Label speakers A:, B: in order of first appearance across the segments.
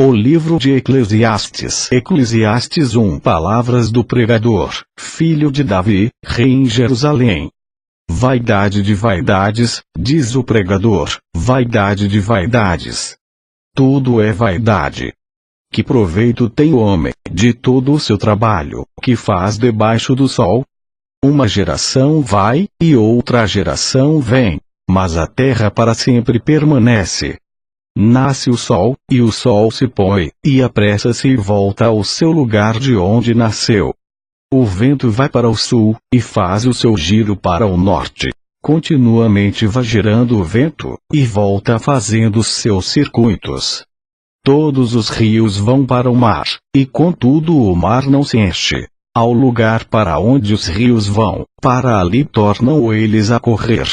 A: O livro de Eclesiastes. Eclesiastes 1. Palavras do pregador, filho de Davi, rei em Jerusalém. Vaidade de vaidades, diz o pregador, vaidade de vaidades. Tudo é vaidade. Que proveito tem o homem, de todo o seu trabalho, que faz debaixo do sol? Uma geração vai, e outra geração vem, mas a terra para sempre permanece. Nasce o sol, e o sol se põe, e apressa-se e volta ao seu lugar de onde nasceu. O vento vai para o sul, e faz o seu giro para o norte. Continuamente vai girando o vento, e volta fazendo os seus circuitos. Todos os rios vão para o mar, e contudo o mar não se enche. Ao lugar para onde os rios vão, para ali tornam eles a correr.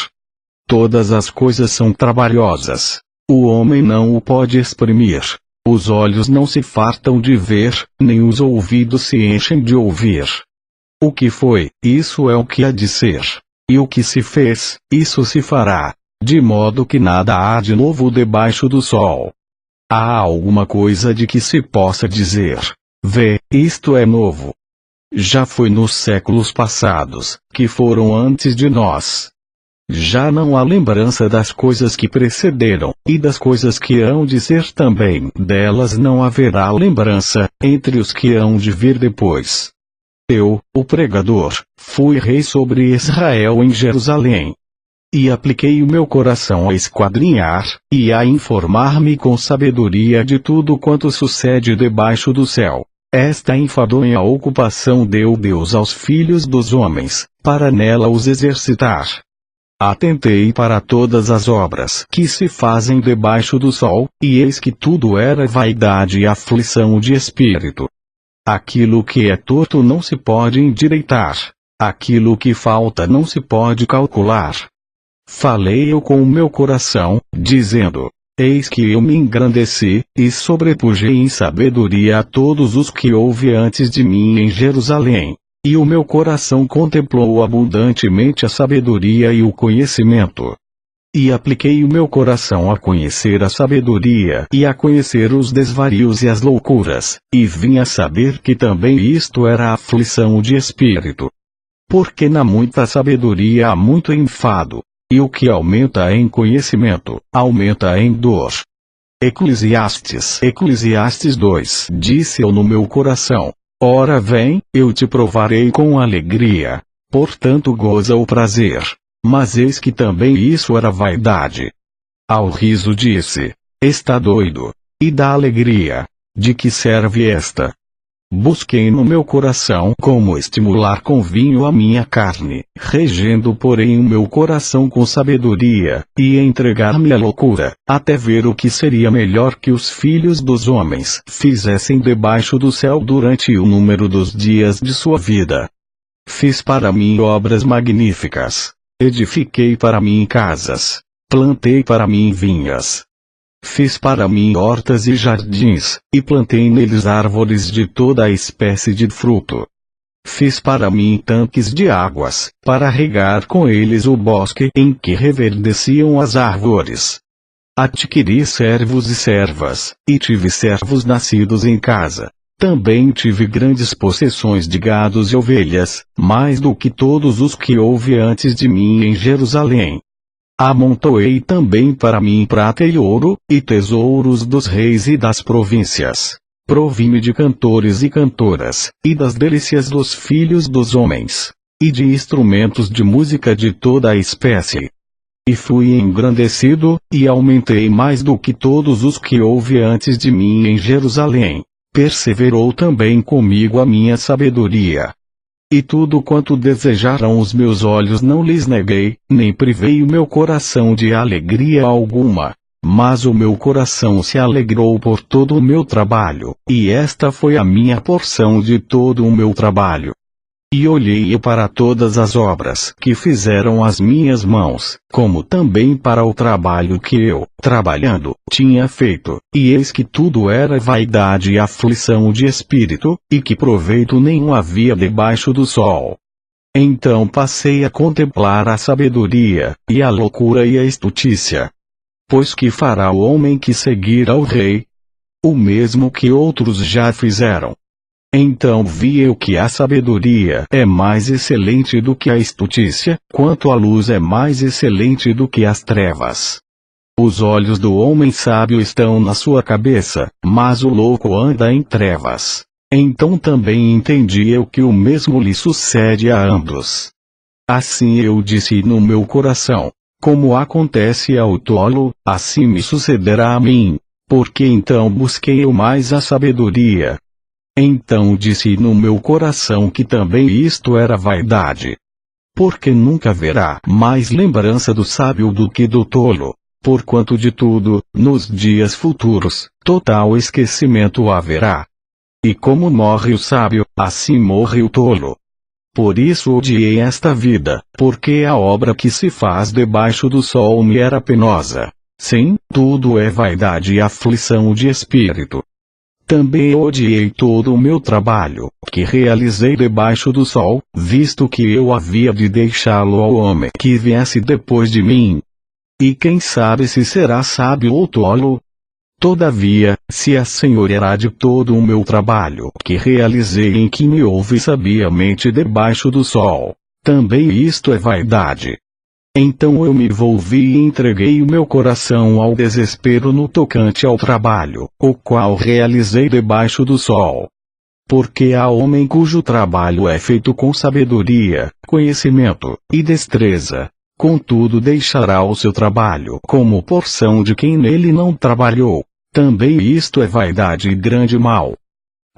A: Todas as coisas são trabalhosas. O homem não o pode exprimir. Os olhos não se fartam de ver, nem os ouvidos se enchem de ouvir. O que foi, isso é o que há de ser. E o que se fez, isso se fará. De modo que nada há de novo debaixo do sol. Há alguma coisa de que se possa dizer: vê, isto é novo. Já foi nos séculos passados, que foram antes de nós. Já não há lembrança das coisas que precederam, e das coisas que hão de ser também, delas não haverá lembrança, entre os que hão de vir depois. Eu, o pregador, fui rei sobre Israel em Jerusalém. E apliquei o meu coração a esquadrinhar, e a informar-me com sabedoria de tudo quanto sucede debaixo do céu. Esta enfadonha ocupação deu Deus aos filhos dos homens, para nela os exercitar. Atentei para todas as obras que se fazem debaixo do sol, e eis que tudo era vaidade e aflição de espírito. Aquilo que é torto não se pode endireitar. Aquilo que falta não se pode calcular. Falei eu com o meu coração, dizendo: eis que eu me engrandeci, e sobrepujei em sabedoria a todos os que houve antes de mim em Jerusalém. E o meu coração contemplou abundantemente a sabedoria e o conhecimento. E apliquei o meu coração a conhecer a sabedoria e a conhecer os desvarios e as loucuras, e vim a saber que também isto era aflição de espírito. Porque na muita sabedoria há muito enfado, e o que aumenta em conhecimento, aumenta em dor. Eclesiastes 2. Disse eu no meu coração: ora vem, eu te provarei com alegria, portanto goza o prazer. Mas eis que também isso era vaidade. Ao riso disse: está doido. E da alegria, de que serve esta? Busquei no meu coração como estimular com vinho a minha carne, regendo porém o meu coração com sabedoria, e entregar-me à loucura, até ver o que seria melhor que os filhos dos homens fizessem debaixo do céu durante o número dos dias de sua vida. Fiz para mim obras magníficas. Edifiquei para mim casas. Plantei para mim vinhas. Fiz para mim hortas e jardins, e plantei neles árvores de toda a espécie de fruto. Fiz para mim tanques de águas, para regar com eles o bosque em que reverdeciam as árvores. Adquiri servos e servas, e tive servos nascidos em casa. Também tive grandes possessões de gados e ovelhas, mais do que todos os que houve antes de mim em Jerusalém. Amontoei também para mim prata e ouro, e tesouros dos reis e das províncias. Provi-me de cantores e cantoras, e das delícias dos filhos dos homens, e de instrumentos de música de toda a espécie. E fui engrandecido, e aumentei mais do que todos os que houve antes de mim em Jerusalém. Perseverou também comigo a minha sabedoria. E tudo quanto desejaram os meus olhos não lhes neguei, nem privei o meu coração de alegria alguma. Mas o meu coração se alegrou por todo o meu trabalho, e esta foi a minha porção de todo o meu trabalho. E olhei para todas as obras que fizeram as minhas mãos, como também para o trabalho que eu, trabalhando, tinha feito, e eis que tudo era vaidade e aflição de espírito, e que proveito nenhum havia debaixo do sol. Então passei a contemplar a sabedoria, e a loucura e a estutícia. Pois que fará o homem que seguir ao rei? o mesmo que outros já fizeram. Então vi eu que a sabedoria é mais excelente do que a estultícia, quanto a luz é mais excelente do que as trevas. Os olhos do homem sábio estão na sua cabeça, mas o louco anda em trevas. Então também entendi eu que o mesmo lhe sucede a ambos. Assim eu disse no meu coração: como acontece ao tolo, assim me sucederá a mim, porque então busquei eu mais a sabedoria. Então disse no meu coração que também isto era vaidade. Porque nunca haverá mais lembrança do sábio do que do tolo, porquanto de tudo, nos dias futuros, total esquecimento haverá. E como morre o sábio, assim morre o tolo. Por isso odiei esta vida, porque a obra que se faz debaixo do sol me era penosa. Sim, tudo é vaidade e aflição de espírito. Também odiei todo o meu trabalho, que realizei debaixo do sol, visto que eu havia de deixá-lo ao homem que viesse depois de mim. E quem sabe se será sábio ou tolo? Todavia, se assenhoreará de todo o meu trabalho que realizei em que me houve sabiamente debaixo do sol, também isto é vaidade. Então eu me volvi e entreguei o meu coração ao desespero no tocante ao trabalho, o qual realizei debaixo do sol. Porque há homem cujo trabalho é feito com sabedoria, conhecimento e destreza, contudo deixará o seu trabalho como porção de quem nele não trabalhou. Também isto é vaidade e grande mal.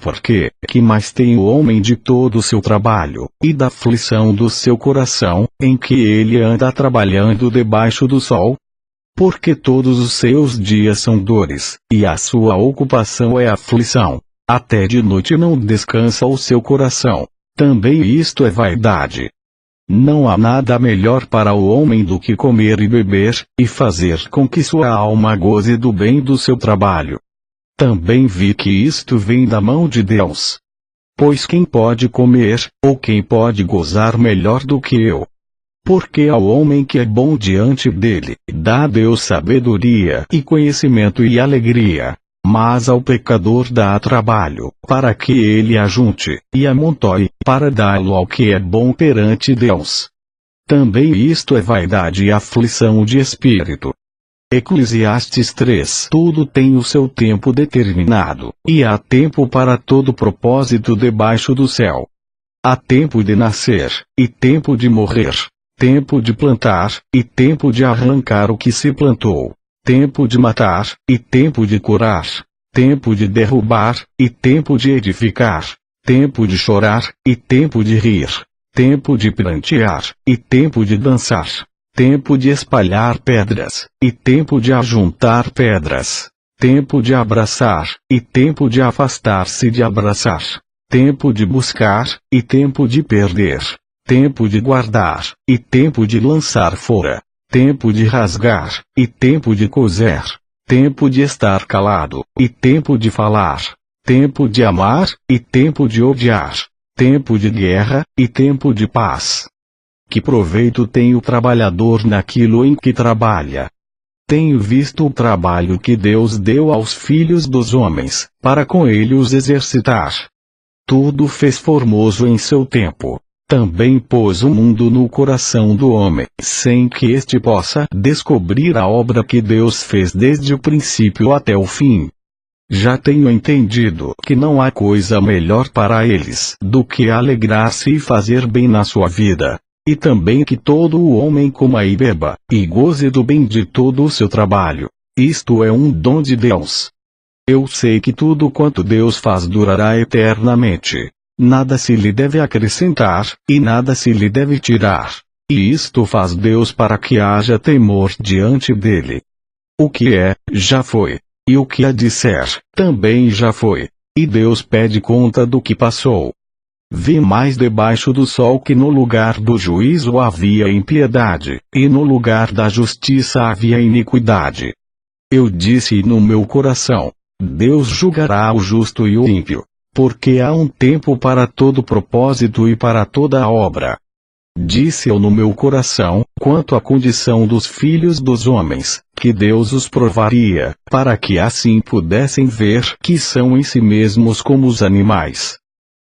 A: Porque, que mais tem o homem de todo o seu trabalho, e da aflição do seu coração, em que ele anda trabalhando debaixo do sol? Porque todos os seus dias são dores, e a sua ocupação é aflição. Até de noite não descansa o seu coração. Também isto é vaidade. Não há nada melhor para o homem do que comer e beber, e fazer com que sua alma goze do bem do seu trabalho. Também vi que isto vem da mão de Deus. Pois quem pode comer, ou quem pode gozar melhor do que eu? Porque ao homem que é bom diante dele, dá Deus sabedoria e conhecimento e alegria. Mas ao pecador dá trabalho, para que ele ajunte, e amontoe, para dá-lo ao que é bom perante Deus. Também isto é vaidade e aflição de espírito. Eclesiastes 3. Tudo tem o seu tempo determinado, e há tempo para todo propósito debaixo do céu. Há tempo de nascer, e tempo de morrer, tempo de plantar, e tempo de arrancar o que se plantou, tempo de matar, e tempo de curar, tempo de derrubar, e tempo de edificar, tempo de chorar, e tempo de rir, tempo de prantear, e tempo de dançar, tempo de espalhar pedras, e tempo de ajuntar pedras, tempo de abraçar, e tempo de afastar-se de abraçar, tempo de buscar, e tempo de perder, tempo de guardar, e tempo de lançar fora, tempo de rasgar, e tempo de coser, tempo de estar calado, e tempo de falar, tempo de amar, e tempo de odiar, tempo de guerra, e tempo de paz. Que proveito tem o trabalhador naquilo em que trabalha? Tenho visto o trabalho que Deus deu aos filhos dos homens, para com ele os exercitar. Tudo fez formoso em seu tempo. Também pôs o mundo no coração do homem, sem que este possa descobrir a obra que Deus fez desde o princípio até o fim. Já tenho entendido que não há coisa melhor para eles do que alegrar-se e fazer bem na sua vida. E também que todo o homem coma e beba, e goze do bem de todo o seu trabalho. Isto é um dom de Deus. Eu sei que tudo quanto Deus faz durará eternamente. Nada se lhe deve acrescentar, e nada se lhe deve tirar. E isto faz Deus para que haja temor diante dele. O que é, já foi. E o que há de ser, também já foi. E Deus pede conta do que passou. Vi mais debaixo do sol que no lugar do juízo havia impiedade, e no lugar da justiça havia iniquidade. Eu disse no meu coração: Deus julgará o justo e o ímpio, porque há um tempo para todo propósito e para toda obra. disse eu no meu coração, quanto à condição dos filhos dos homens, que Deus os provaria, para que assim pudessem ver que são em si mesmos como os animais.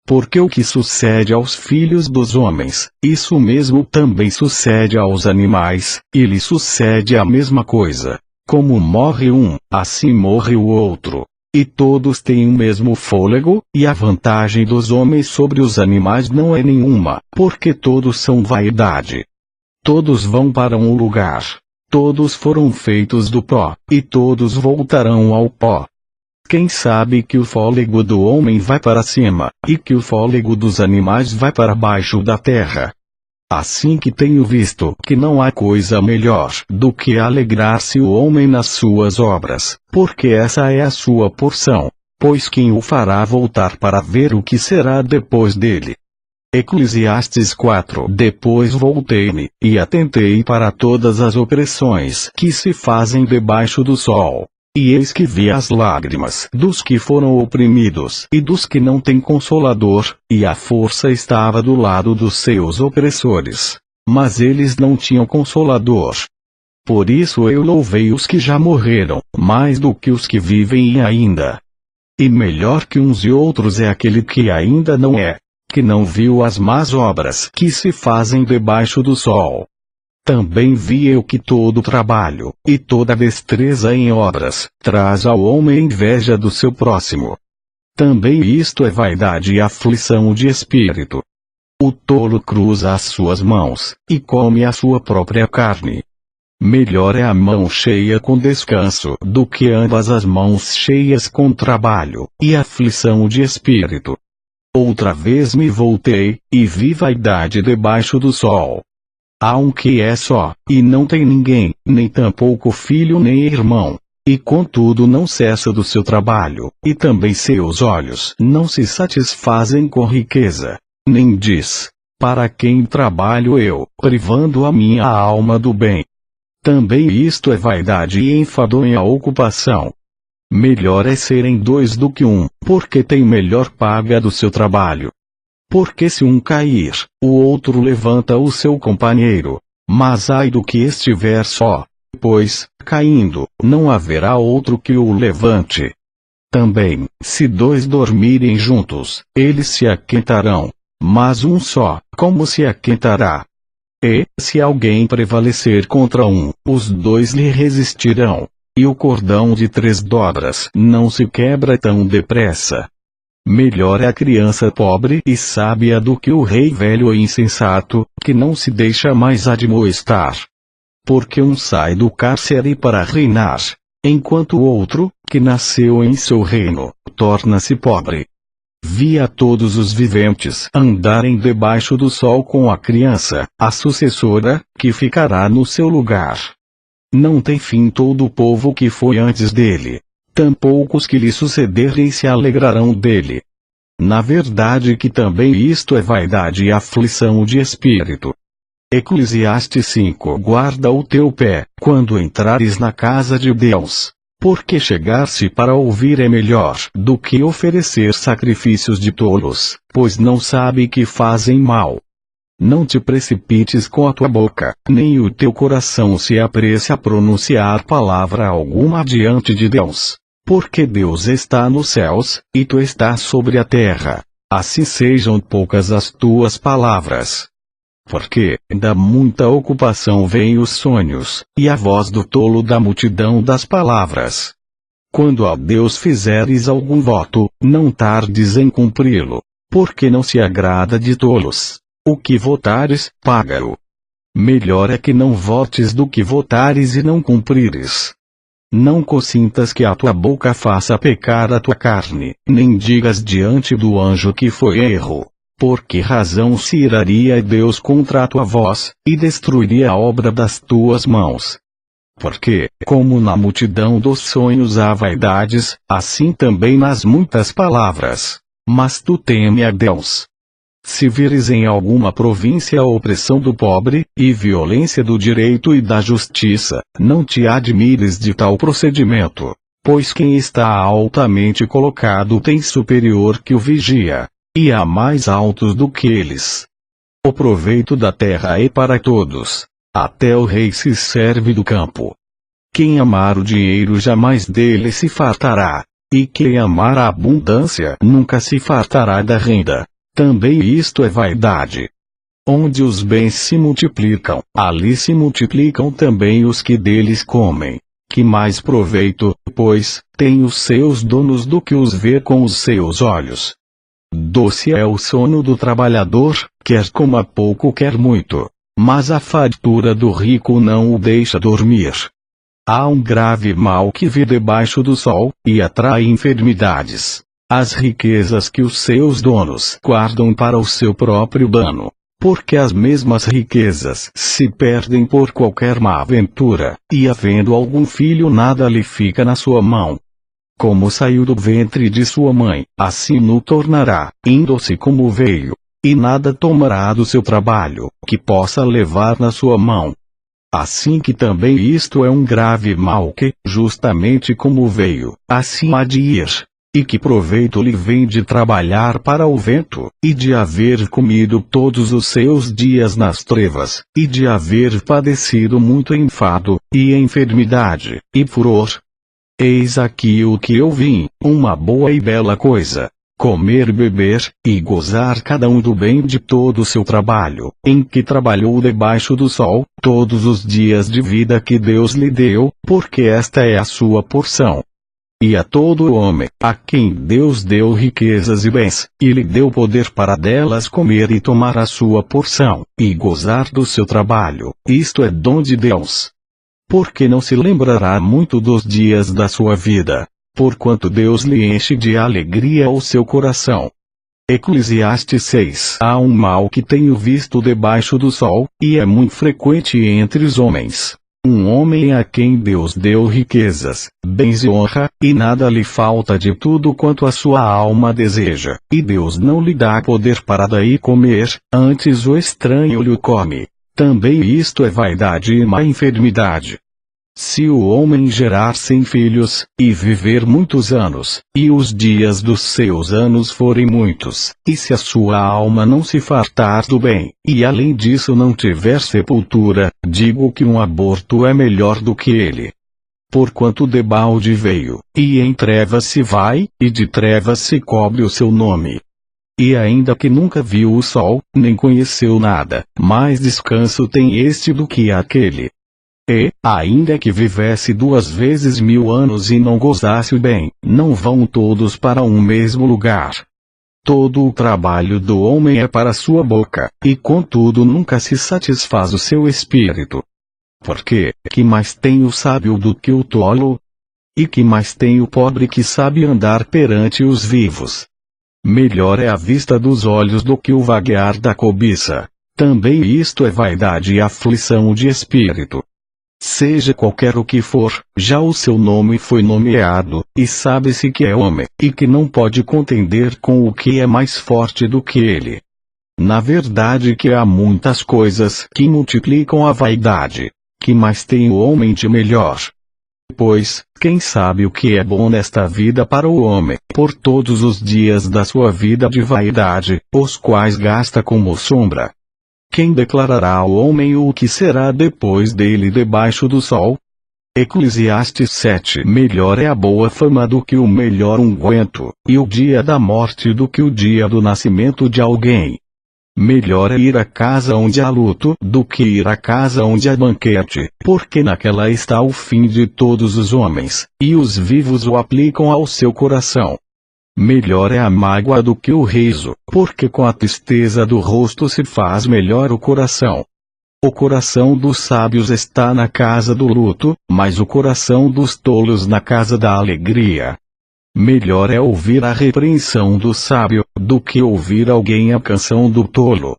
A: Porque o que sucede aos filhos dos homens, isso mesmo também sucede aos animais, e lhe sucede a mesma coisa. Como morre um, assim morre o outro. E todos têm o mesmo fôlego, e a vantagem dos homens sobre os animais não é nenhuma, porque todos são vaidade. Todos vão para um lugar. Todos foram feitos do pó, e todos voltarão ao pó. Quem sabe que o fôlego do homem vai para cima, e que o fôlego dos animais vai para baixo da terra? Assim que tenho visto que não há coisa melhor do que alegrar-se o homem nas suas obras, porque essa é a sua porção. Pois quem o fará voltar para ver o que será depois dele? Eclesiastes 4. Depois voltei-me, e atentei para todas as opressões que se fazem debaixo do sol. E eis que vi as lágrimas dos que foram oprimidos e dos que não têm consolador, e a força estava do lado dos seus opressores. Mas eles não tinham consolador. Por isso eu louvei os que já morreram, mais do que os que vivem ainda. E melhor que uns e outros é aquele que ainda não é, que não viu as más obras que se fazem debaixo do sol. Também vi eu que todo trabalho, e toda destreza em obras, traz ao homem inveja do seu próximo. Também isto é vaidade e aflição de espírito. O tolo cruza as suas mãos, e come a sua própria carne. Melhor é a mão cheia com descanso, do que ambas as mãos cheias com trabalho, e aflição de espírito. Outra vez me voltei, e vi vaidade debaixo do sol. Há um que é só, e não tem ninguém, nem tampouco filho nem irmão. E contudo não cessa do seu trabalho, e também seus olhos não se satisfazem com riqueza. Nem diz, para quem trabalho eu, privando a minha alma do bem. Também isto é vaidade e enfadonha ocupação. Melhor é serem dois do que um, porque tem melhor paga do seu trabalho. Porque se um cair, o outro levanta o seu companheiro. Mas ai do que estiver só, pois, caindo, não haverá outro que o levante. Também, se dois dormirem juntos, eles se aquentarão. Mas um só, como se aquentará? E, se alguém prevalecer contra um, os dois lhe resistirão. E o cordão de 3 dobras não se quebra tão depressa. Melhor é a criança pobre e sábia do que o rei velho e insensato, que não se deixa mais admoestar. Porque um sai do cárcere para reinar, enquanto o outro, que nasceu em seu reino, torna-se pobre. Vi a todos os viventes andarem debaixo do sol com a criança, a sucessora, que ficará no seu lugar. Não tem fim todo o povo que foi antes dele. Tampouco os que lhe sucederem se alegrarão dele. Na verdade que também isto é vaidade e aflição de espírito. Eclesiastes 5. Guarda o teu pé, quando entrares na casa de Deus. Porque chegar-se para ouvir é melhor do que oferecer sacrifícios de tolos, pois não sabe que fazem mal. Não te precipites com a tua boca, nem o teu coração se apresse a pronunciar palavra alguma diante de Deus. Porque Deus está nos céus, e tu estás sobre a terra. Assim sejam poucas as tuas palavras. Porque, da muita ocupação vêm os sonhos, e a voz do tolo da multidão das palavras. Quando a Deus fizeres algum voto, não tardes em cumpri-lo, porque não se agrada de tolos. O que votares, paga-o. Melhor é que não votes do que votares e não cumprires. Não consintas que a tua boca faça pecar a tua carne, nem digas diante do anjo que foi erro. Por que razão se iraria Deus contra a tua voz, e destruiria a obra das tuas mãos? Porque, como na multidão dos sonhos há vaidades, assim também nas muitas palavras. Mas tu teme a Deus. Se vires em alguma província a opressão do pobre, e violência do direito e da justiça, não te admires de tal procedimento, pois quem está altamente colocado tem superior que o vigia, e há mais altos do que eles. O proveito da terra é para todos. Até o rei se serve do campo. Quem amar o dinheiro jamais dele se fartará. E quem amar a abundância nunca se fartará da renda. Também isto é vaidade. Onde os bens se multiplicam, ali se multiplicam também os que deles comem. Que mais proveito, pois, tem os seus donos do que os vê com os seus olhos? Doce é o sono do trabalhador, quer coma pouco quer muito. Mas a fartura do rico não o deixa dormir. Há um grave mal que vê debaixo do sol, e atrai enfermidades. As riquezas que os seus donos guardam para o seu próprio dano. Porque as mesmas riquezas se perdem por qualquer má aventura, e havendo algum filho nada lhe fica na sua mão. Como saiu do ventre de sua mãe, assim no tornará, indo-se como veio. E nada tomará do seu trabalho, que possa levar na sua mão. Assim que também isto é um grave mal que, justamente como veio, assim há de ir. E que proveito lhe vem de trabalhar para o vento, e de haver comido todos os seus dias nas trevas, e de haver padecido muito enfado, e enfermidade, e furor? Eis aqui o que eu vim, uma boa e bela coisa. Comer e beber, e gozar cada um do bem de todo o seu trabalho, em que trabalhou debaixo do sol, todos os dias de vida que Deus lhe deu, porque esta é a sua porção. E a todo homem, a quem Deus deu riquezas e bens, e lhe deu poder para delas comer e tomar a sua porção, e gozar do seu trabalho, isto é dom de Deus. Porque não se lembrará muito dos dias da sua vida, porquanto Deus lhe enche de alegria o seu coração. Eclesiastes 6. Há um mal que tenho visto debaixo do sol, e é muito frequente entre os homens. Um homem a quem Deus deu riquezas, bens e honra, e nada lhe falta de tudo quanto a sua alma deseja, e Deus não lhe dá poder para daí comer, antes o estranho lhe come. Também isto é vaidade e má enfermidade. Se o homem gerar 100 filhos, e viver muitos anos, e os dias dos seus anos forem muitos, e se a sua alma não se fartar do bem, e além disso não tiver sepultura, digo que um aborto é melhor do que ele. Porquanto debalde veio, e em trevas se vai, e de trevas se cobre o seu nome. E ainda que nunca viu o sol, nem conheceu nada, mais descanso tem este do que aquele. E, ainda que vivesse 2 vezes 1000 anos e não gozasse o bem, não vão todos para um mesmo lugar. Todo o trabalho do homem é para sua boca, e contudo nunca se satisfaz o seu espírito. Porque, que mais tem o sábio do que o tolo? E que mais tem o pobre que sabe andar perante os vivos? Melhor é a vista dos olhos do que o vaguear da cobiça. Também isto é vaidade e aflição de espírito. Seja qualquer o que for, já o seu nome foi nomeado, e sabe-se que é homem, e que não pode contender com o que é mais forte do que ele. Na verdade que há muitas coisas que multiplicam a vaidade. Que mais tem o homem de melhor? Pois, quem sabe o que é bom nesta vida para o homem, por todos os dias da sua vida de vaidade, os quais gasta como sombra? Quem declarará ao homem o que será depois dele debaixo do sol? Eclesiastes 7. Melhor é a boa fama do que o melhor unguento, e o dia da morte do que o dia do nascimento de alguém. Melhor é ir à casa onde há luto do que ir à casa onde há banquete, porque naquela está o fim de todos os homens, e os vivos o aplicam ao seu coração. Melhor é a mágoa do que o riso, porque com a tristeza do rosto se faz melhor o coração. O coração dos sábios está na casa do luto, mas o coração dos tolos na casa da alegria. Melhor é ouvir a repreensão do sábio, do que ouvir alguém a canção do tolo.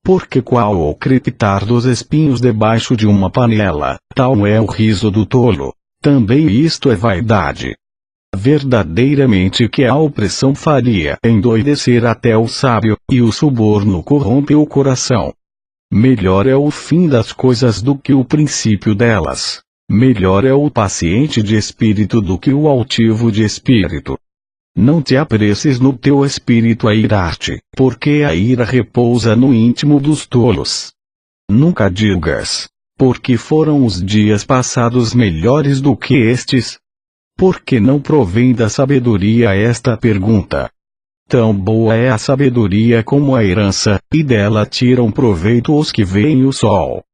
A: Porque qual o crepitar dos espinhos debaixo de uma panela, tal é o riso do tolo. Também isto é vaidade. Verdadeiramente que a opressão faria endoidecer até o sábio, e o suborno corrompe o coração. Melhor é o fim das coisas do que o princípio delas. Melhor é o paciente de espírito do que o altivo de espírito. Não te apresses no teu espírito a irar-te, porque a ira repousa no íntimo dos tolos. Nunca digas, porque foram os dias passados melhores do que estes? Porque não provém da sabedoria esta pergunta. Tão boa é a sabedoria como a herança, e dela tiram proveito os que veem o sol.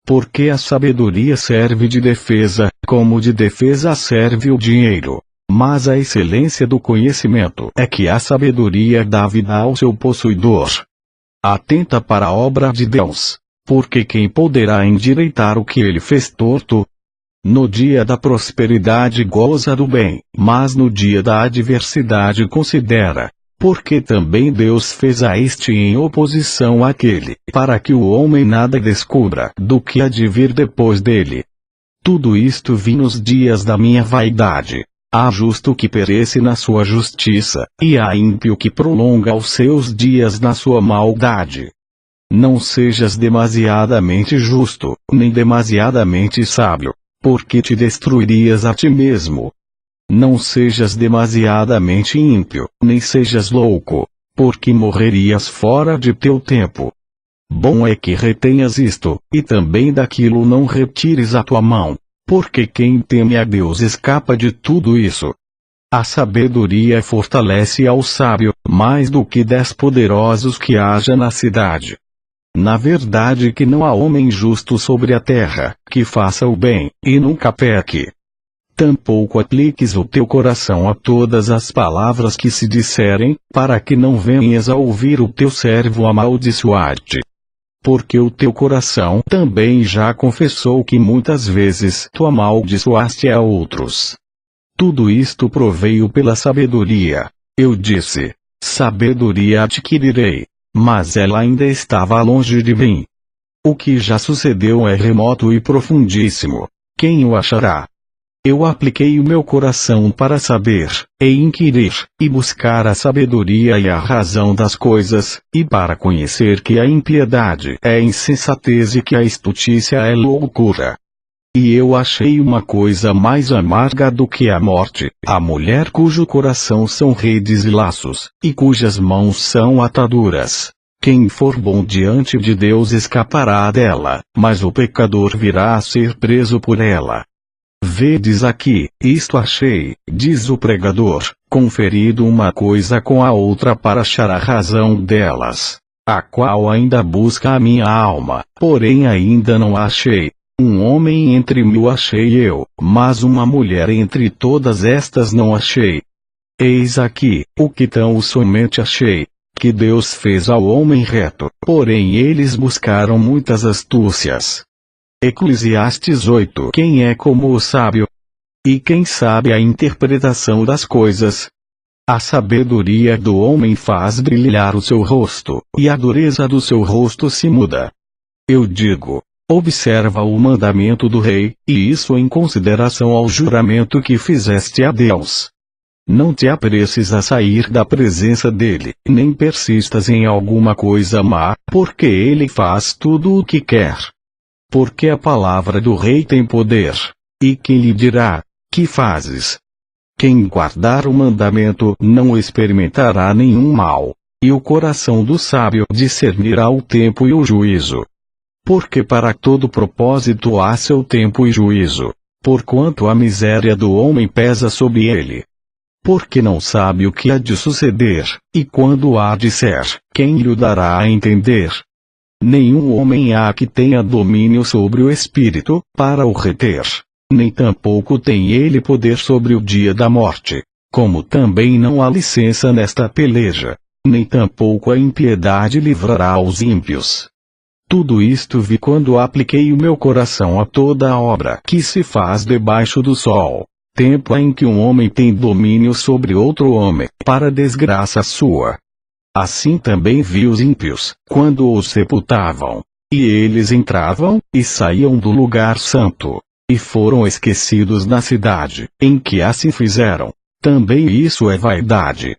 A: Porque a sabedoria serve de defesa, como de defesa serve o dinheiro. Mas a excelência do conhecimento é que a sabedoria dá vida ao seu possuidor. Atenta para a obra de Deus, porque quem poderá endireitar o que ele fez torto? No dia da prosperidade goza do bem, mas no dia da adversidade considera, porque também Deus fez a este em oposição àquele, para que o homem nada descubra do que há de vir depois dele. Tudo isto vi nos dias da minha vaidade. Há justo que perece na sua justiça, e há ímpio que prolonga os seus dias na sua maldade. Não sejas demasiadamente justo, nem demasiadamente sábio, porque te destruirias a ti mesmo. Não sejas demasiadamente ímpio, nem sejas louco, porque morrerias fora de teu tempo. Bom é que retenhas isto, e também daquilo não retires a tua mão. Porque quem teme a Deus escapa de tudo isso. A sabedoria fortalece ao sábio, mais do que 10 poderosos que haja na cidade. Na verdade que não há homem justo sobre a terra, que faça o bem, e nunca peque. Tampouco apliques o teu coração a todas as palavras que se disserem, para que não venhas a ouvir o teu servo amaldiçoar-te. Porque o teu coração também já confessou que muitas vezes tu amaldiçoaste a outros. Tudo isto proveio pela sabedoria. Eu disse, sabedoria adquirirei, mas ela ainda estava longe de mim. O que já sucedeu é remoto e profundíssimo. Quem o achará? Eu apliquei o meu coração para saber, e inquirir, e buscar a sabedoria e a razão das coisas, e para conhecer que a impiedade é insensatez e que a estultícia é loucura. E eu achei uma coisa mais amarga do que a morte, a mulher cujo coração são redes e laços, e cujas mãos são ataduras. Quem for bom diante de Deus escapará dela, mas o pecador virá a ser preso por ela. Vedes aqui, isto achei, diz o pregador, conferido uma coisa com a outra para achar a razão delas, a qual ainda busca a minha alma, porém ainda não a achei. Um homem entre 1000 achei eu, mas uma mulher entre todas estas não achei. Eis aqui, o que tão somente achei, que Deus fez ao homem reto, porém eles buscaram muitas astúcias. Eclesiastes 8. Quem é como o sábio? E quem sabe a interpretação das coisas? A sabedoria do homem faz brilhar o seu rosto, e a dureza do seu rosto se muda. Eu digo, observa o mandamento do rei, e isso em consideração ao juramento que fizeste a Deus. Não te apresses a sair da presença dele, nem persistas em alguma coisa má, porque ele faz tudo o que quer. Porque a palavra do rei tem poder. E quem lhe dirá, que fazes? Quem guardar o mandamento não experimentará nenhum mal, e o coração do sábio discernirá o tempo e o juízo. Porque para todo propósito há seu tempo e juízo, porquanto a miséria do homem pesa sobre ele. Porque não sabe o que há de suceder, e quando há de ser, quem lhe dará a entender? Nenhum homem há que tenha domínio sobre o espírito, para o reter. Nem tampouco tem ele poder sobre o dia da morte. Como também não há licença nesta peleja. Nem tampouco a impiedade livrará os ímpios. Tudo isto vi quando apliquei o meu coração a toda a obra que se faz debaixo do sol. Tempo em que um homem tem domínio sobre outro homem, para desgraça sua. Assim também vi os ímpios, quando os sepultavam. E eles entravam, e saíam do lugar santo. E foram esquecidos na cidade, em que assim fizeram. Também isso é vaidade.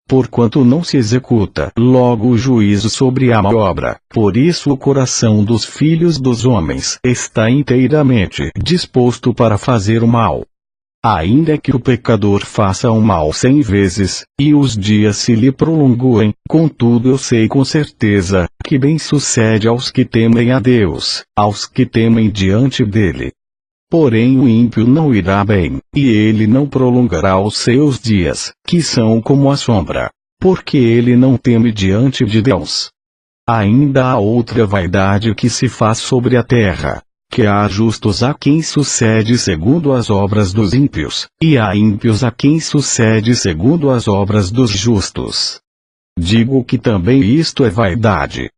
A: Porquanto não se executa logo o juízo sobre a má obra, por isso o coração dos filhos dos homens está inteiramente disposto para fazer o mal. Ainda que o pecador faça o mal 100 vezes, e os dias se lhe prolonguem, contudo eu sei com certeza, que bem sucede aos que temem a Deus, aos que temem diante dele. Porém o ímpio não irá bem, e ele não prolongará os seus dias, que são como a sombra, porque ele não teme diante de Deus. Ainda há outra vaidade que se faz sobre a terra, que há justos a quem sucede segundo as obras dos ímpios, e há ímpios a quem sucede segundo as obras dos justos. Digo que também isto é vaidade.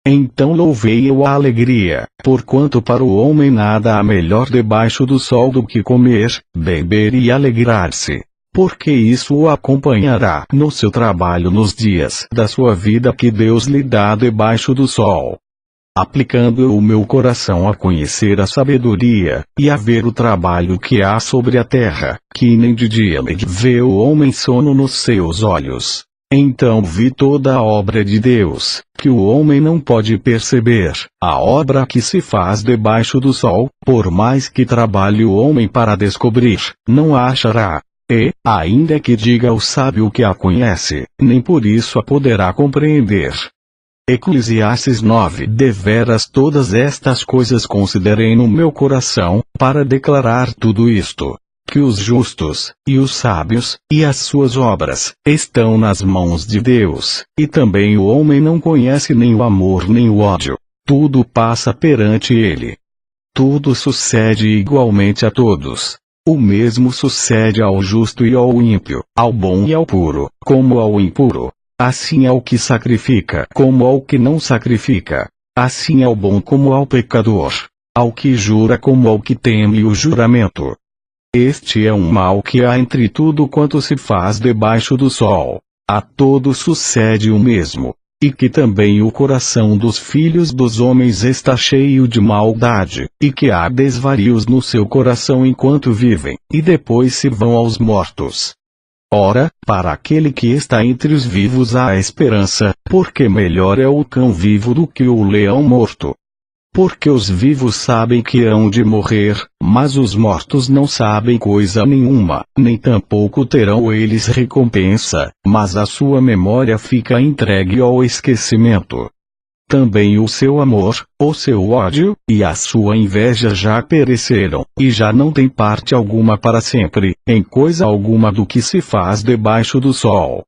A: Então louvei-o a alegria, porquanto para o homem nada há melhor debaixo do sol do que comer, beber e alegrar-se, porque isso o acompanhará no seu trabalho nos dias da sua vida que Deus lhe dá debaixo do sol. Aplicando o meu coração a conhecer a sabedoria, e a ver o trabalho que há sobre a terra, que nem de dia nem de vê o homem sono nos seus olhos. Então vi toda a obra de Deus, que o homem não pode perceber, a obra que se faz debaixo do sol, por mais que trabalhe o homem para descobrir, não a achará. E, ainda que diga o sábio que a conhece, nem por isso a poderá compreender. Eclesiastes 9. Deveras todas estas coisas considerei no meu coração, para declarar tudo isto, que os justos, e os sábios, e as suas obras, estão nas mãos de Deus, e também o homem não conhece nem o amor nem o ódio, tudo passa perante ele. Tudo sucede igualmente a todos. O mesmo sucede ao justo e ao ímpio, ao bom e ao puro, como ao impuro. Assim ao que sacrifica como ao que não sacrifica. Assim ao bom como ao pecador. Ao que jura como ao que teme o juramento. Este é um mal que há entre tudo quanto se faz debaixo do sol. A todos sucede o mesmo. E que também o coração dos filhos dos homens está cheio de maldade, e que há desvarios no seu coração enquanto vivem, e depois se vão aos mortos. Ora, para aquele que está entre os vivos há esperança, porque melhor é o cão vivo do que o leão morto. Porque os vivos sabem que hão de morrer, mas os mortos não sabem coisa nenhuma, nem tampouco terão eles recompensa, mas a sua memória fica entregue ao esquecimento. Também o seu amor, o seu ódio, e a sua inveja já pereceram, e já não tem parte alguma para sempre, em coisa alguma do que se faz debaixo do sol.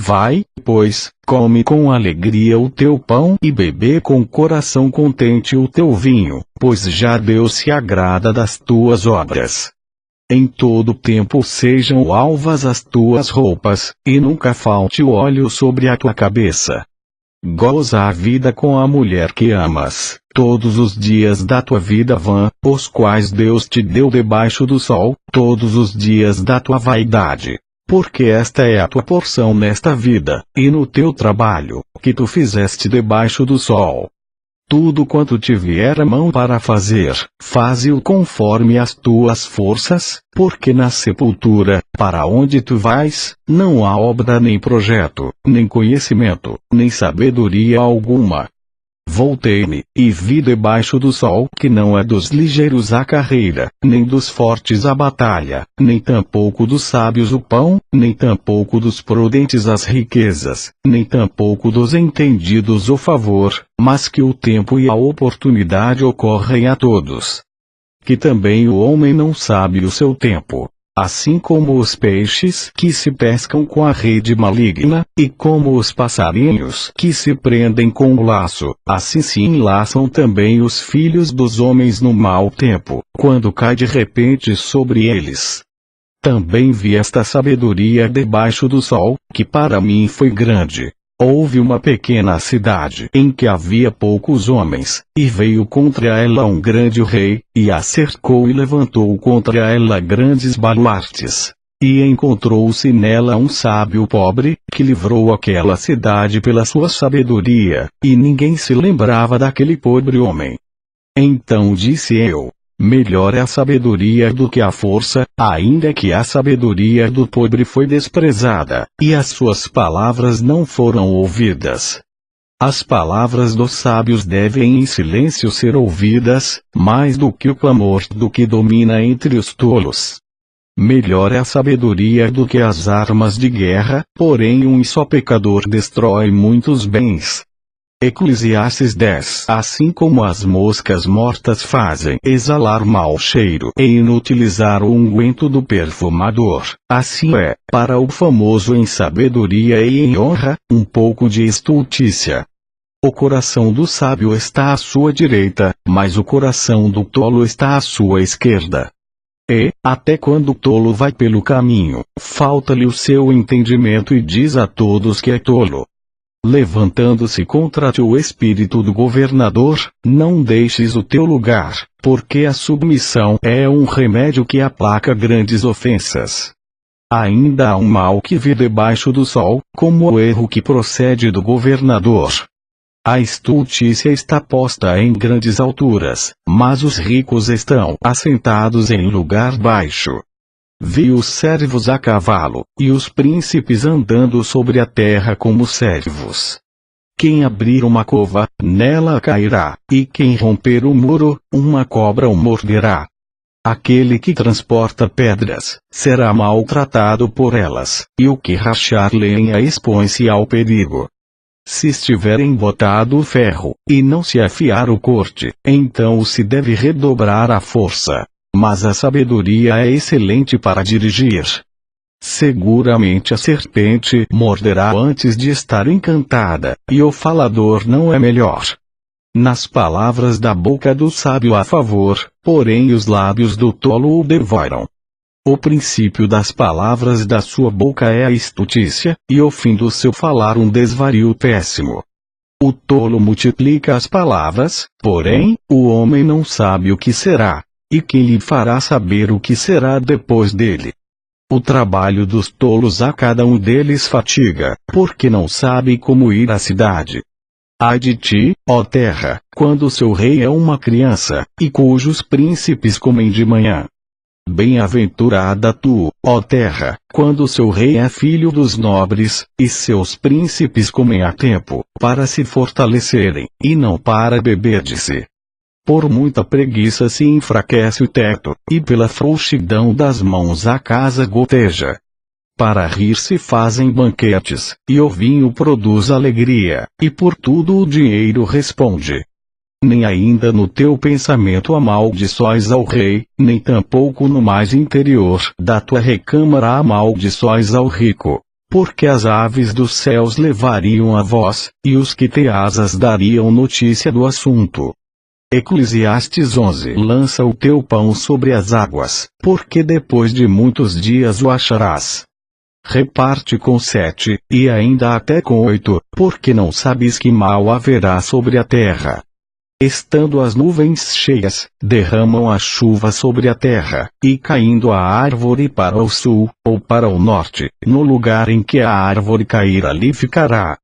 A: Vai, pois, come com alegria o teu pão e bebe com coração contente o teu vinho, pois já Deus se agrada das tuas obras. Em todo tempo sejam alvas as tuas roupas, e nunca falte o óleo sobre a tua cabeça. Goza a vida com a mulher que amas, todos os dias da tua vida vã, os quais Deus te deu debaixo do sol, todos os dias da tua vaidade. Porque esta é a tua porção nesta vida, e no teu trabalho, que tu fizeste debaixo do sol. Tudo quanto te vier a mão para fazer, faze-o conforme as tuas forças, porque na sepultura, para onde tu vais, não há obra nem projeto, nem conhecimento, nem sabedoria alguma. Voltei-me, e vi debaixo do sol que não é dos ligeiros a carreira, nem dos fortes a batalha, nem tampouco dos sábios o pão, nem tampouco dos prudentes as riquezas, nem tampouco dos entendidos o favor, mas que o tempo e a oportunidade ocorrem a todos. Que também o homem não sabe o seu tempo. Assim como os peixes que se pescam com a rede maligna, e como os passarinhos que se prendem com o laço, assim se enlaçam também os filhos dos homens no mau tempo, quando cai de repente sobre eles. Também vi esta sabedoria debaixo do sol, que para mim foi grande. Houve uma pequena cidade em que havia poucos homens, e veio contra ela um grande rei, e a cercou e levantou contra ela grandes baluartes. E encontrou-se nela um sábio pobre, que livrou aquela cidade pela sua sabedoria, e ninguém se lembrava daquele pobre homem. Então disse eu: melhor é a sabedoria do que a força, ainda que a sabedoria do pobre foi desprezada, e as suas palavras não foram ouvidas. As palavras dos sábios devem em silêncio ser ouvidas, mais do que o clamor do que domina entre os tolos. Melhor é a sabedoria do que as armas de guerra, porém um só pecador destrói muitos bens. Eclesiastes 10. Assim como as moscas mortas fazem exalar mau cheiro e inutilizar o unguento do perfumador, assim é, para o famoso em sabedoria e em honra, um pouco de estultícia. O coração do sábio está à sua direita, mas o coração do tolo está à sua esquerda. E, até quando o tolo vai pelo caminho, falta-lhe o seu entendimento e diz a todos que é tolo. Levantando-se contra ti o espírito do governador, não deixes o teu lugar, porque a submissão é um remédio que aplaca grandes ofensas. Ainda há um mal que vê debaixo do sol, como o erro que procede do governador. A estultícia está posta em grandes alturas, mas os ricos estão assentados em lugar baixo. Vi os servos a cavalo, e os príncipes andando sobre a terra como servos. Quem abrir uma cova, nela cairá, e quem romper o muro, uma cobra o morderá. Aquele que transporta pedras, será maltratado por elas, e o que rachar lenha expõe-se ao perigo. Se estiver embotado o ferro, e não se afiar o corte, então se deve redobrar a força. Mas a sabedoria é excelente para dirigir. Seguramente a serpente morderá antes de estar encantada, e o falador não é melhor. Nas palavras da boca do sábio há favor, porém os lábios do tolo o devoram. O princípio das palavras da sua boca é a estultícia, e o fim do seu falar um desvario péssimo. O tolo multiplica as palavras, porém, o homem não sabe o que será, e quem lhe fará saber o que será depois dele? O trabalho dos tolos a cada um deles fatiga, porque não sabe como ir à cidade. Ai de ti, ó terra, quando seu rei é uma criança, e cujos príncipes comem de manhã. Bem-aventurada tu, ó terra, quando seu rei é filho dos nobres, e seus príncipes comem a tempo, para se fortalecerem, e não para beber-de-se. Por muita preguiça se enfraquece o teto, e pela frouxidão das mãos a casa goteja. Para rir se fazem banquetes, e o vinho produz alegria, e por tudo o dinheiro responde. Nem ainda no teu pensamento amaldiçoes ao rei, nem tampouco no mais interior da tua recâmara amaldiçoes ao rico, porque as aves dos céus levariam a voz, e os que têm asas dariam notícia do assunto. Eclesiastes 11. Lança o teu pão sobre as águas, porque depois de muitos dias o acharás. Reparte com 7, e ainda até com 8, porque não sabes que mal haverá sobre a terra. Estando as nuvens cheias, derramam a chuva sobre a terra, e caindo a árvore para o sul, ou para o norte, no lugar em que a árvore cair ali ficará.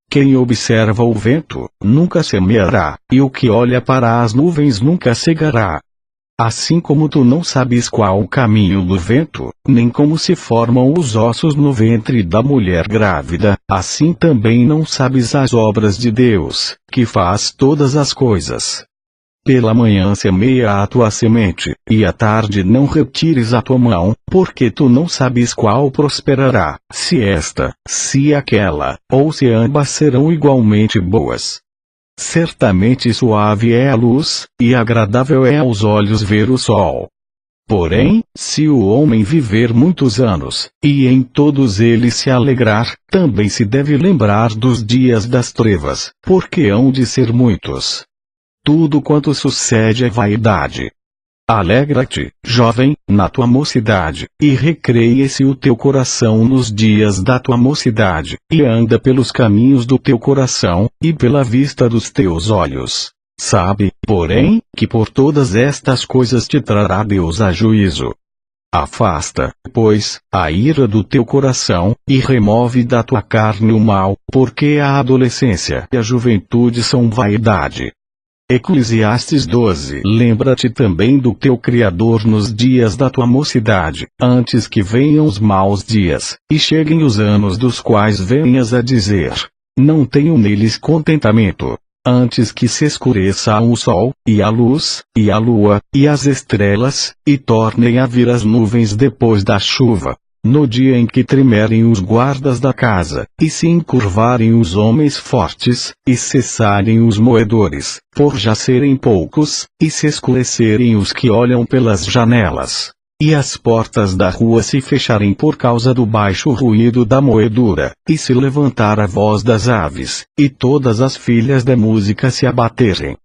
A: Quem observa o vento, nunca semeará, e o que olha para as nuvens nunca cegará. Assim como tu não sabes qual o caminho do vento, nem como se formam os ossos no ventre da mulher grávida, assim também não sabes as obras de Deus, que faz todas as coisas. Pela manhã semeia a tua semente, e à tarde não retires a tua mão, porque tu não sabes qual prosperará, se esta, se aquela, ou se ambas serão igualmente boas. Certamente suave é a luz, e agradável é aos olhos ver o sol. Porém, se o homem viver muitos anos, e em todos eles se alegrar, também se deve lembrar dos dias das trevas, porque hão de ser muitos. Tudo quanto sucede é vaidade. Alegra-te, jovem, na tua mocidade, e recreie-se o teu coração nos dias da tua mocidade, e anda pelos caminhos do teu coração, e pela vista dos teus olhos. Sabe, porém, que por todas estas coisas te trará Deus a juízo. Afasta, pois, a ira do teu coração, e remove da tua carne o mal, porque a adolescência e a juventude são vaidade. Eclesiastes 12. Lembra-te também do teu Criador nos dias da tua mocidade, antes que venham os maus dias, e cheguem os anos dos quais venhas a dizer: não tenho neles contentamento. antes que se escureça o sol, e a luz, e a lua, e as estrelas, e tornem a vir as nuvens depois da chuva. No dia em que tremerem os guardas da casa, e se encurvarem os homens fortes, e cessarem os moedores, por já serem poucos, e se escurecerem os que olham pelas janelas, e as portas da rua se fecharem por causa do baixo ruído da moedura, e se levantar a voz das aves, e todas as filhas da música se abaterem.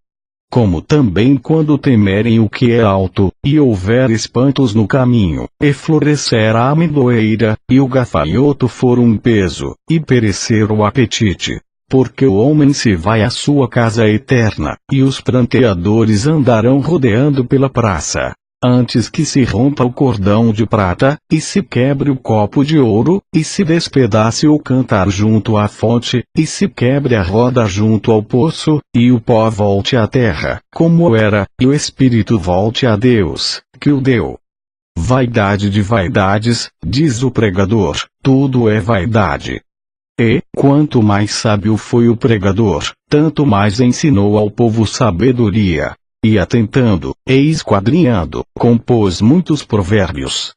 A: Como também quando temerem o que é alto, e houver espantos no caminho, e florescer a amendoeira, e o gafanhoto for um peso, e perecer o apetite. Porque o homem se vai à sua casa eterna, e os pranteadores andarão rodeando pela praça, antes que se rompa o cordão de prata, e se quebre o copo de ouro, e se despedace o cantar junto à fonte, e se quebre a roda junto ao poço, e o pó volte à terra, como era, e o espírito volte a Deus, que o deu. Vaidade de vaidades, diz o pregador, tudo é vaidade. E, quanto mais sábio foi o pregador, tanto mais ensinou ao povo sabedoria. E atentando, e esquadrinhando, compôs muitos provérbios.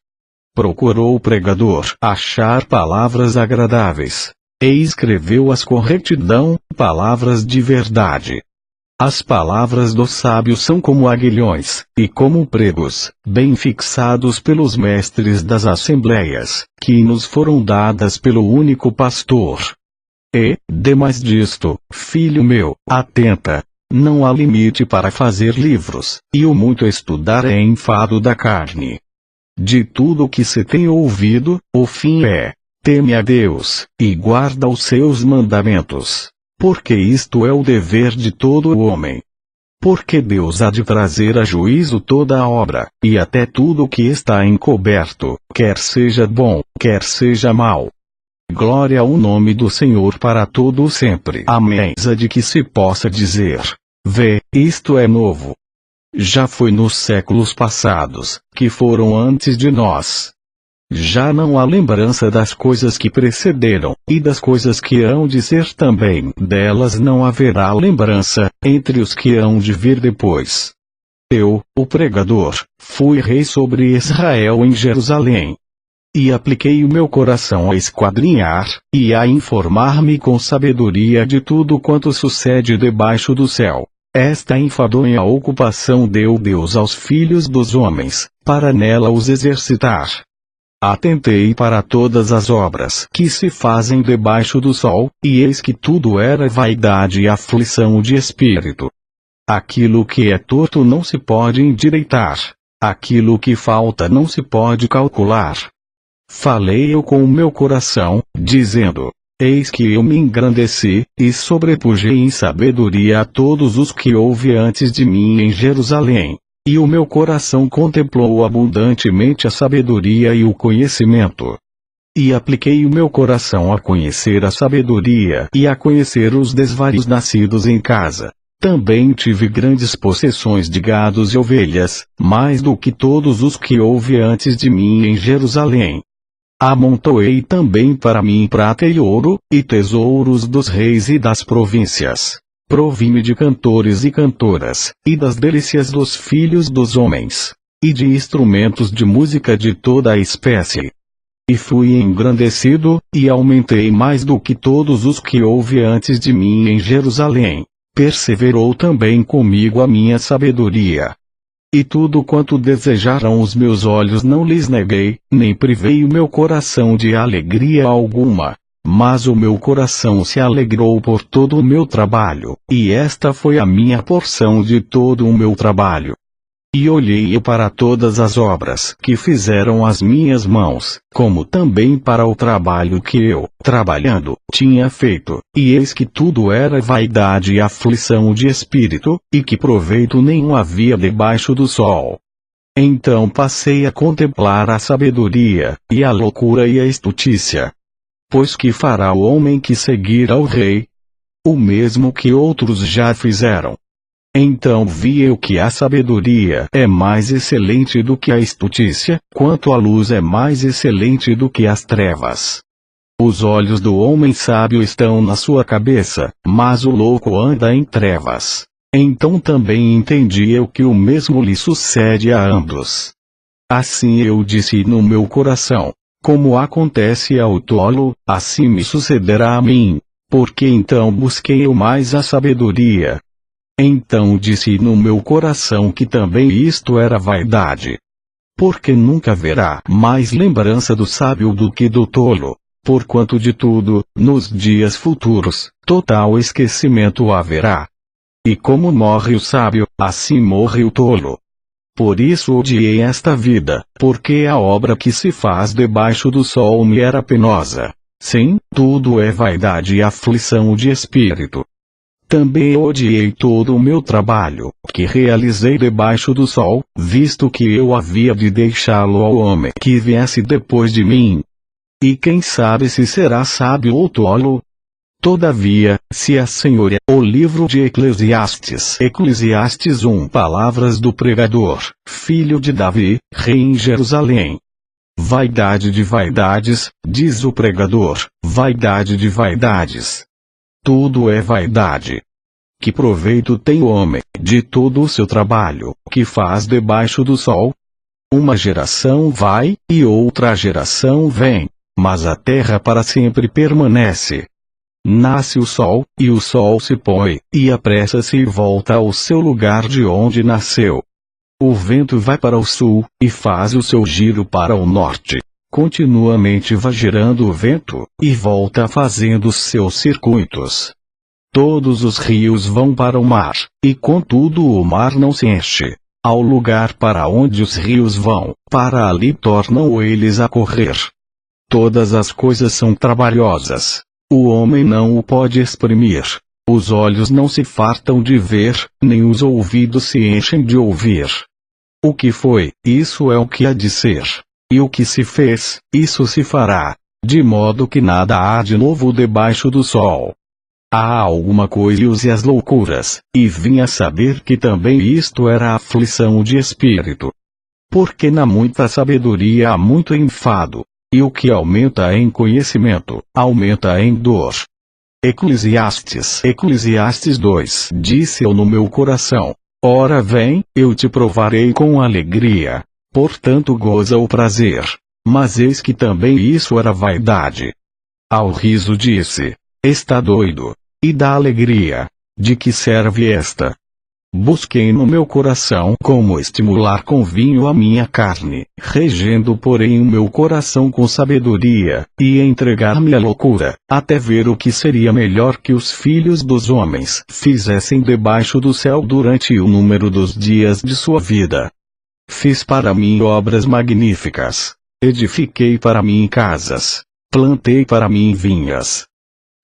A: Procurou o pregador achar palavras agradáveis. E escreveu-as com retidão, palavras de verdade. As palavras dos sábios são como aguilhões, e como pregos, bem fixados pelos mestres das assembleias, que nos foram dadas pelo único pastor. E, demais disto, filho meu, atenta. Não há limite para fazer livros, e o muito estudar é enfado da carne. De tudo o que se tem ouvido, o fim é: teme a Deus, e guarda os seus mandamentos. Porque isto é o dever de todo o homem. Porque Deus há de trazer a juízo toda a obra, e até tudo o que está encoberto, quer seja bom, quer seja mau. Glória ao nome do Senhor para todo o sempre. Amém. De que se possa dizer: vê, isto é novo. Já foi nos séculos passados, que foram antes de nós. Já não há lembrança das coisas que precederam, e das coisas que hão de ser também. Delas não haverá lembrança, entre os que hão de vir depois. Eu, o pregador, fui rei sobre Israel em Jerusalém. E apliquei o meu coração a esquadrinhar, e a informar-me com sabedoria de tudo quanto sucede debaixo do céu. Esta enfadonha ocupação deu Deus aos filhos dos homens, para nela os exercitar. Atentei para todas as obras que se fazem debaixo do sol, e eis que tudo era vaidade e aflição de espírito. Aquilo que é torto não se pode endireitar. Aquilo que falta não se pode calcular. Falei eu com o meu coração, dizendo: eis que eu me engrandeci, e sobrepujei em sabedoria a todos os que houve antes de mim em Jerusalém. E o meu coração contemplou abundantemente a sabedoria e o conhecimento. E apliquei o meu coração a conhecer a sabedoria e a conhecer os desvarios nascidos em casa. Também tive grandes possessões de gados e ovelhas, mais do que todos os que houve antes de mim em Jerusalém. Amontoei também para mim prata e ouro, e tesouros dos reis e das províncias. Provi-me de cantores e cantoras, e das delícias dos filhos dos homens, e de instrumentos de música de toda a espécie. E fui engrandecido, e aumentei mais do que todos os que houve antes de mim em Jerusalém. Perseverou também comigo a minha sabedoria. E tudo quanto desejaram os meus olhos não lhes neguei, nem privei o meu coração de alegria alguma. Mas o meu coração se alegrou por todo o meu trabalho, e esta foi a minha porção de todo o meu trabalho. E olhei para todas as obras que fizeram as minhas mãos, como também para o trabalho que eu, trabalhando, tinha feito, e eis que tudo era vaidade e aflição de espírito, e que proveito nenhum havia debaixo do sol. Então passei a contemplar a sabedoria, e a loucura e a estutícia. Pois que fará o homem que seguir ao rei? O mesmo que outros já fizeram. Então vi eu que a sabedoria é mais excelente do que a estutícia, quanto a luz é mais excelente do que as trevas. Os olhos do homem sábio estão na sua cabeça, mas o louco anda em trevas. Então também entendi eu que o mesmo lhe sucede a ambos. Assim eu disse no meu coração: como acontece ao tolo, assim me sucederá a mim, porque então busquei eu mais a sabedoria. Então disse no meu coração que também isto era vaidade. Porque nunca haverá mais lembrança do sábio do que do tolo, porquanto de tudo, nos dias futuros, total esquecimento haverá. E como morre o sábio, assim morre o tolo. Por isso odiei esta vida, porque a obra que se faz debaixo do sol me era penosa. Sim, tudo é vaidade e aflição de espírito. Também odiei todo o meu trabalho, que realizei debaixo do sol, visto que eu havia de deixá-lo ao homem que viesse depois de mim. E quem sabe se será sábio ou tolo? Todavia, se a Senhora, o livro de Eclesiastes, Eclesiastes 1, palavras do pregador, filho de Davi, rei em Jerusalém. Vaidade de vaidades, diz o pregador, vaidade de vaidades. Tudo é vaidade. Que proveito tem o homem, de todo o seu trabalho, que faz debaixo do sol? Uma geração vai, e outra geração vem, mas a terra para sempre permanece. Nasce o sol, e o sol se põe, e apressa-se e volta ao seu lugar de onde nasceu. O vento vai para o sul, e faz o seu giro para o norte. Continuamente vai girando o vento, e volta fazendo os seus circuitos. Todos os rios vão para o mar, e contudo o mar não se enche. Ao lugar para onde os rios vão, para ali tornam eles a correr. Todas as coisas são trabalhosas. O homem não o pode exprimir. Os olhos não se fartam de ver, nem os ouvidos se enchem de ouvir. O que foi, isso é o que há de ser. E o que se fez, isso se fará. De modo que nada há de novo debaixo do sol. Há alguma coisa e as loucuras, e vim a saber que também isto era aflição de espírito. Porque na muita sabedoria há muito enfado. E o que aumenta em conhecimento, aumenta em dor. Eclesiastes 2. Disse eu no meu coração: ora vem, eu te provarei com alegria. Portanto goza o prazer. Mas eis que também isso era vaidade. Ao riso disse: está doido. E da alegria, de que serve esta? Busquei no meu coração como estimular com vinho a minha carne, regendo porém o meu coração com sabedoria, e entregar-me à loucura, até ver o que seria melhor que os filhos dos homens fizessem debaixo do céu durante o número dos dias de sua vida. Fiz para mim obras magníficas. Edifiquei para mim casas. Plantei para mim vinhas.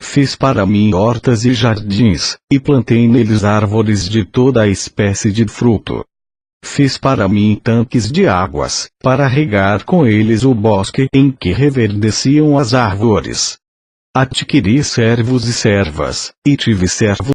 A: Fiz para mim hortas e jardins, e plantei neles árvores de toda a espécie de fruto. Fiz para mim tanques de águas, para regar com eles o bosque em que reverdeciam as árvores. Adquiri servos e servas, e tive servos